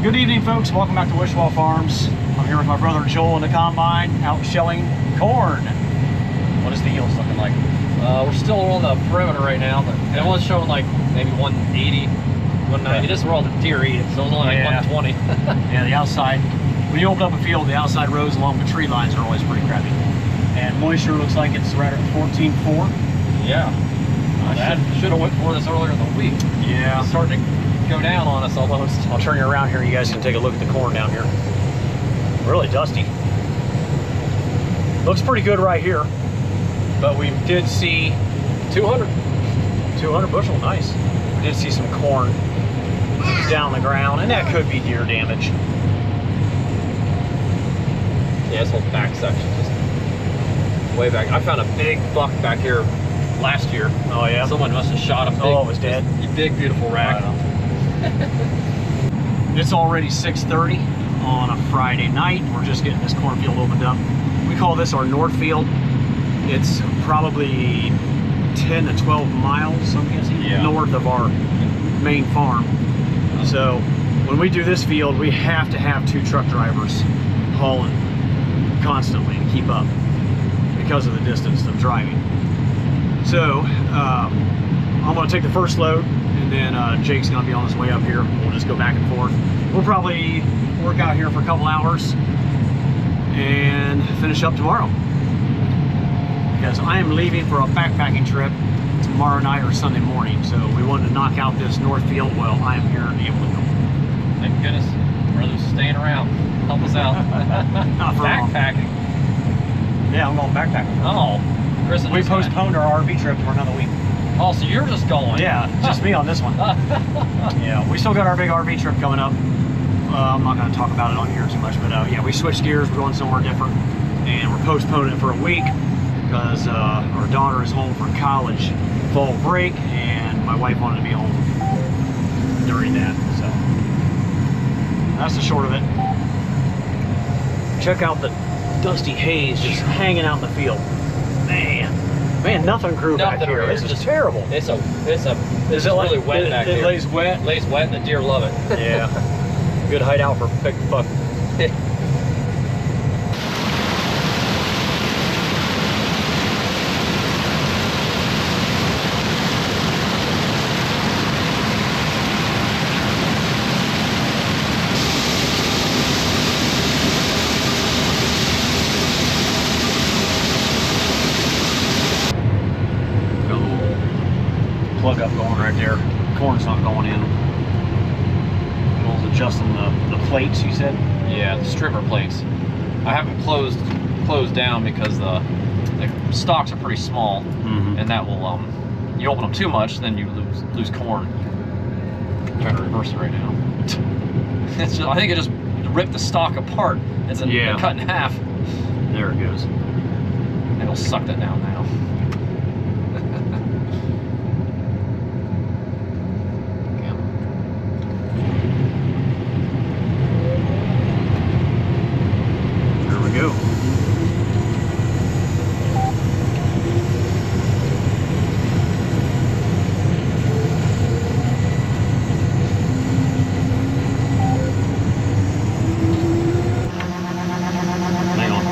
Good evening, folks. Welcome back to Wishwell Farms. I'm here with my brother Joel in the combine, out shelling corn. What is the yields looking like? We're still on the perimeter right now, but it was showing like maybe 180, 190. This is where all the deer eat it, so it's only like 120. Yeah, the outside, when you open up a field, the outside rows along the tree lines are always pretty crappy. And moisture looks like it's right at 14.4. Yeah. I should have went for this earlier in the week. Yeah. It's starting to go down on us almost. I'll turn you around here. You guys can take a look at the corn down here. Really dusty. Looks pretty good right here. But we did see 200 bushel, nice. We did see some corn down the ground, and that could be deer damage. Yeah, this whole back section just way back. I found a big buck back here last year. Oh yeah? Someone must have shot a big, it was dead? Big, beautiful rack. It's already 6:30 on a Friday night. We're just getting this cornfield opened up. We call this our north field. It's probably 10 to 12 miles, I'm guessing, north of our main farm. So when we do this field, we have to have 2 truck drivers hauling constantly to keep up because of the distance of driving. So I'm going to take the first load, and then Jake's going to be on his way up here. We'll just go back and forth. We'll probably work out here for a couple hours and finish up tomorrow, because I am leaving for a backpacking trip tomorrow night or Sunday morning. So we wanted to knock out this north field while I am here and able to go. Thank goodness, brother's staying around. Help us out. Backpacking. Yeah, I'm going backpacking. Oh, Chris and we postponed our RV trip for another week. Oh, so you're just going? Yeah, just me on this one. Yeah, we still got our big RV trip coming up. I'm not going to talk about it on here too much, but yeah, we switched gears. We're going somewhere different, and we're postponing it for a week because our daughter is home for college fall break, and my wife wanted to be home during that. So that's the short of it. Check out the dusty haze just hanging out in the field. Man, nothing grew back here. This is terrible. It's really wet back here. It lays wet. It lays wet, and the deer love it. Yeah. Good hideout for big buck. Plug up going right there. Corn's not going in. Joel's adjusting the plates, you said? Yeah, the stripper plates. I haven't closed down because the stalks are pretty small, and that will you open them too much, then you lose corn. I'm trying to reverse it right now. It's just, I think it just ripped the stalk apart. It's cut in half. There it goes. It'll suck that down now. Go. Hang on.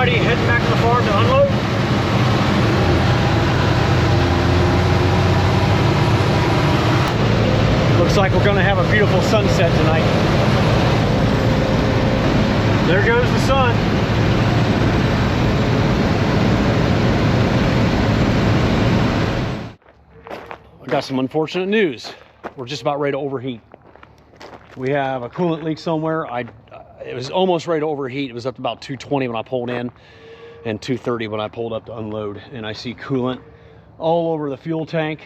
Heading back to the farm to unload. Looks like we're going to have a beautiful sunset tonight. There goes the sun. got some unfortunate news. We're just about ready to overheat. We have a coolant leak somewhere. It was almost ready to overheat. It was up to about 220 when I pulled in, and 230 when I pulled up to unload. And I see coolant all over the fuel tank,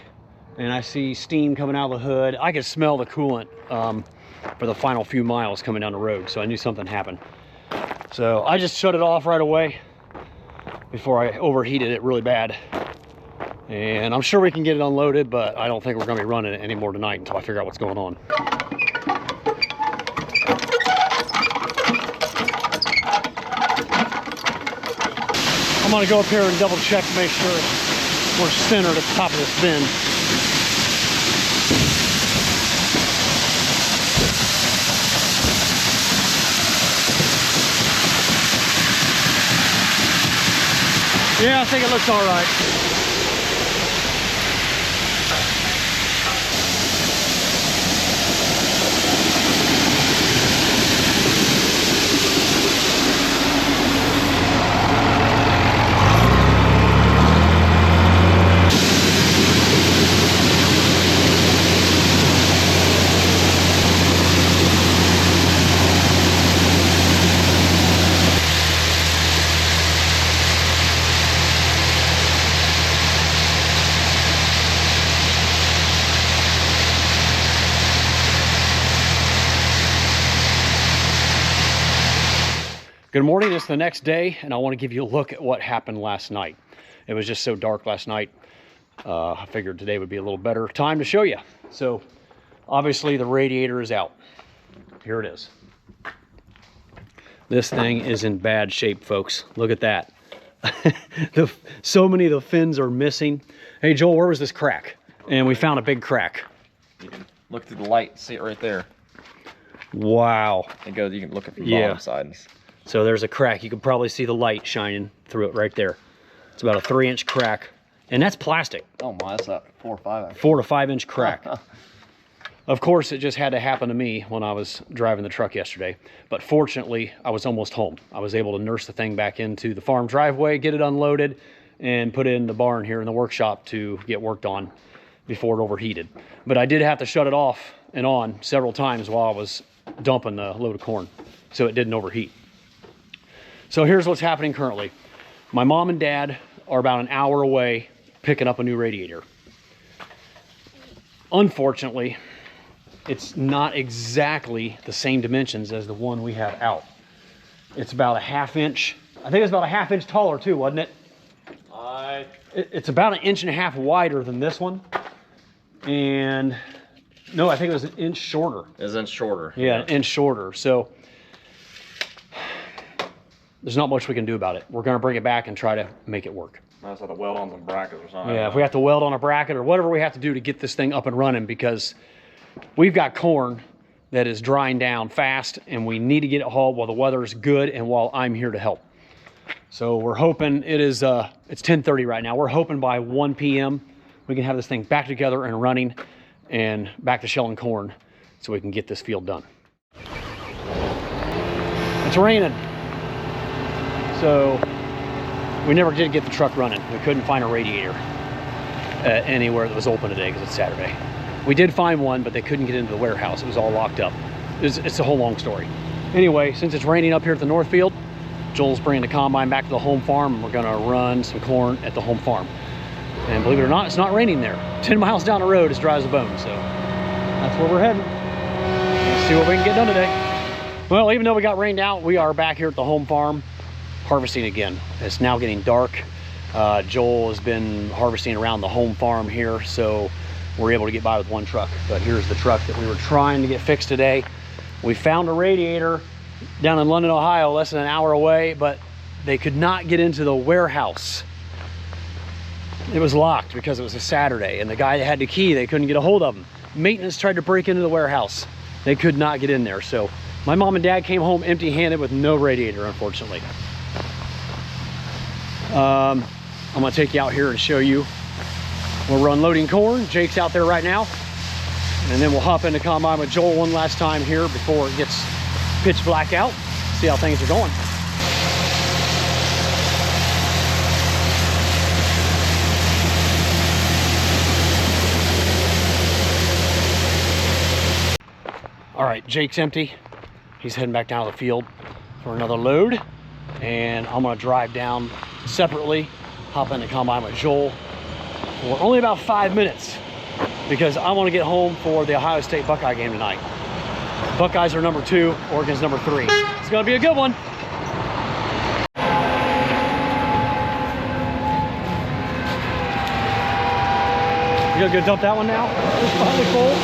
and I see steam coming out of the hood. I could smell the coolant for the final few miles coming down the road, so I knew something happened. So I just shut it off right away before I overheated it really bad. And I'm sure we can get it unloaded, but I don't think we're gonna be running it anymore tonight until I figure out what's going on. I'm gonna go up here and double check to make sure we're centered at the top of this bin. Yeah, I think it looks all right. Good morning, it's the next day, and I want to give you a look at what happened last night. It was just so dark last night. I figured today would be a little better time to show you. So, obviously the radiator is out. Here it is. This thing is in bad shape, folks. Look at that. So many of the fins are missing. Hey Joel, where was this crack? And we found a big crack. You can look through the light, see it right there. Wow. It goes, you can look at the bottom side. So there's a crack. You can probably see the light shining through it right there. It's about a 3-inch crack, and that's plastic. Oh my, that's up 4 or 5. Actually. 4 to 5 inch crack. Of course, it just had to happen to me when I was driving the truck yesterday. But fortunately, I was almost home. I was able to nurse the thing back into the farm driveway, get it unloaded, and put it in the barn here in the workshop to get worked on before it overheated. But I did have to shut it off and on several times while I was dumping the load of corn, so it didn't overheat. So here's what's happening currently. My mom and dad are about an hour away picking up a new radiator. Unfortunately, it's not exactly the same dimensions as the one we have out. It's about a 1/2 inch. I think it's about a 1/2 inch taller too, wasn't it? It's about 1.5 inches wider than this one. And no, I think it was 1 inch shorter. It was 1 inch shorter. Yeah, 1 inch shorter. So there's not much we can do about it. We're gonna bring it back and try to make it work. I just have to weld on some brackets or something. Yeah, if we have to weld on a bracket or whatever we have to do to get this thing up and running, because we've got corn that is drying down fast and we need to get it hauled while the weather is good and while I'm here to help. So we're hoping it's 10:30 right now. We're hoping by 1 p.m. we can have this thing back together and running and back to shelling corn so we can get this field done. It's raining. So we never did get the truck running. We couldn't find a radiator anywhere that was open today because it's Saturday. We did find one, but they couldn't get into the warehouse. It was all locked up. It's a whole long story. Anyway, since it's raining up here at the North Field, Joel's bringing the combine back to the home farm, and we're gonna run some corn at the home farm. And believe it or not, it's not raining there. 10 miles down the road, it's dry as a bone, so that's where we're heading. Let's see what we can get done today. Well, even though we got rained out, we are back here at the home farm harvesting again. It's now getting dark. Joel has been harvesting around the home farm here, so we're able to get by with one truck. But here's the truck that we were trying to get fixed today. We found a radiator down in London, Ohio, less than an hour away, but they could not get into the warehouse. It was locked because it was a Saturday, and the guy that had the key, they couldn't get a hold of him. Maintenance tried to break into the warehouse. They could not get in there. So my mom and dad came home empty-handed with no radiator, unfortunately. I'm gonna take you out here and show you where we're unloading corn. Jake's out there right now. And then we'll hop in the combine with Joel one last time here before it gets pitch black out. See how things are going. Jake's empty. He's heading back down to the field for another load. And I'm gonna drive down separately, hop in the combine with Joel for only about 5 minutes because I want to get home for the Ohio State Buckeye game tonight. Buckeyes are number 2, Oregon's number 3. It's gonna be a good one. You gonna go dump that one now? It's finally full.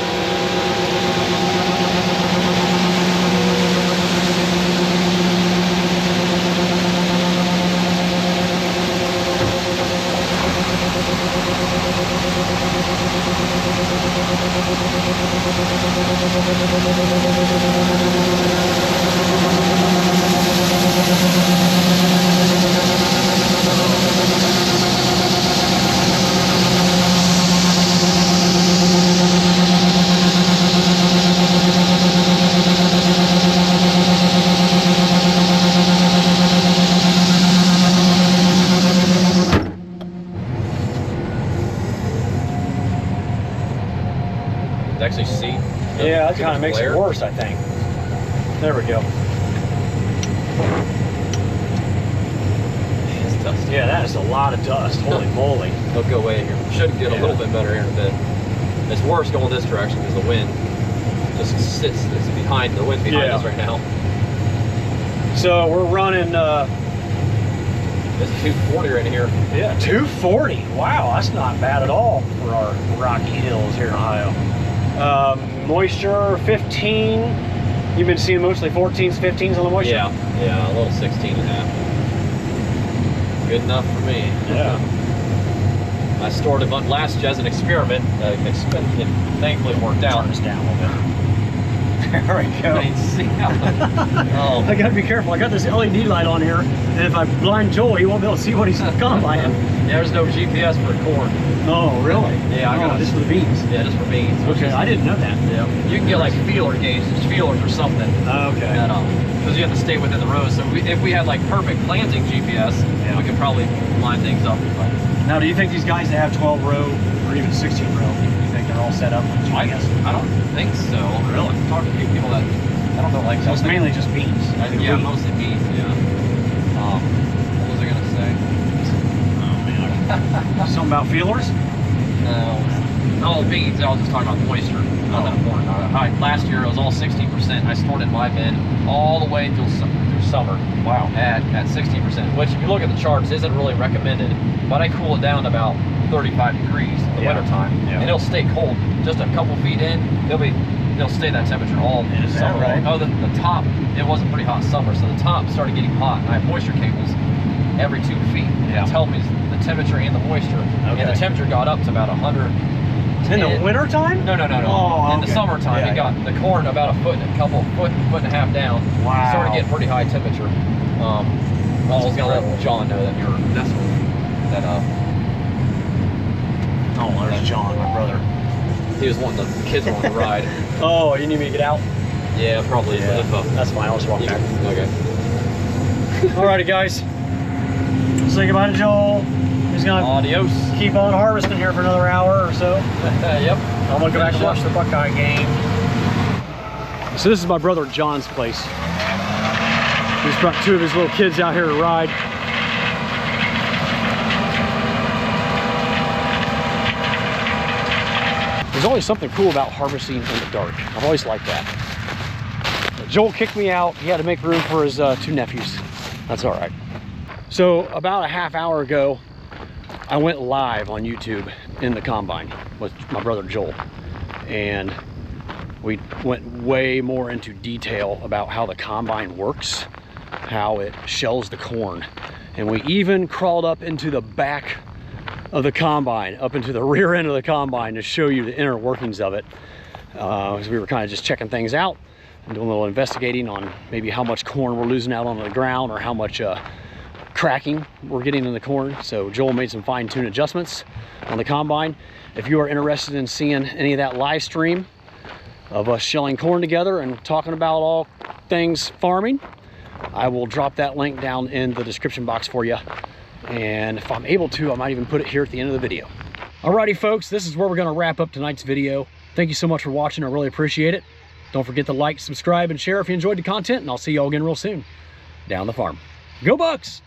Actually see. Yeah, that kind of makes it worse, I think. There we go. It's dusty. Yeah, that is a lot of dust. Holy moly. They'll go away here. Should get a little bit better here in a bit. It's worse going this direction because the wind just sits. It's behind. The wind's behind us right now. So we're running. It's 240 right here. Yeah, 240. Wow, that's not bad at all for our rocky hills here in Ohio. Moisture 15. You've been seeing mostly 14s, 15s on the moisture? Yeah, a little 16 and a half. Good enough for me. Yeah. I stored a bunch last year as an experiment. It thankfully worked out. Turn this down a little bit. There we go. See how, oh. I gotta be careful. I got this LED light on here, and if I blind Joel, he won't be able to see what he's combining. Yeah, there's no GPS for corn. Oh, really? Yeah, I got this for the beans. Yeah, just for beans. Okay, I didn't know that. Yeah, you can get like feeler gauges, feelers or something. Okay. Because you have to stay within the rows. So if we had like perfect planting GPS, we could probably line things up. But now, do you think these guys that have 12 row or even 16 row, you think they're all set up with GPS? I don't think so. Really? Talk to people that I don't know, like so it's mainly just beans. Yeah, mostly beans. Yeah. What was I gonna say? Oh man. Something about feelers? No, beans. I was just talking about moisture. Not that important. Last year it was all 60%. I stored in my bin all the way through summer. Wow. At 60%, which if you look at the charts isn't really recommended. But I cool it down to about 35 degrees in the wintertime, and it'll stay cold. Just a couple feet in, they'll stay that temperature all summer. Right? Oh, the top, it was a pretty hot summer, so the top started getting hot, and I have moisture cables every 2 feet. It's helped me the temperature and the moisture, and the temperature got up to about 100. In the winter time? No. Oh, in the summertime, it got the corn about a foot and a half down. Wow. Started getting pretty high temperature. I was gonna let John know that Oh, there's John, my brother. He was wanting the kids wanting to ride. Oh, you need me to get out? Yeah, probably. Yeah. If, that's fine. I'll just walk back. Okay. Alrighty, guys. Say goodbye to Joel. He's gonna keep on harvesting here for another hour or so. Yep. I'm gonna go back and watch the Buckeye game. So this is my brother John's place. He's brought 2 of his little kids out here to ride. There's always something cool about harvesting in the dark. I've always liked that. Joel kicked me out. He had to make room for his 2 nephews. That's all right. So about a half hour ago, I went live on YouTube in the combine with my brother Joel. And we went way more into detail about how the combine works, how it shells the corn. And we even crawled up into the back of the combine, up into the rear end of the combine to show you the inner workings of it. As we were kind of just checking things out and doing a little investigating on maybe how much corn we're losing out on the ground or how much cracking we're getting in the corn. So Joel made some fine-tune adjustments on the combine. If you are interested in seeing any of that live stream of us shelling corn together and talking about all things farming, I will drop that link down in the description box for you. And if I'm able to, I might even put it here at the end of the video. Alrighty folks, this is where we're gonna wrap up tonight's video. Thank you so much for watching, I really appreciate it. Don't forget to like, subscribe, and share if you enjoyed the content, and I'll see you all again real soon down the farm. Go Bucks!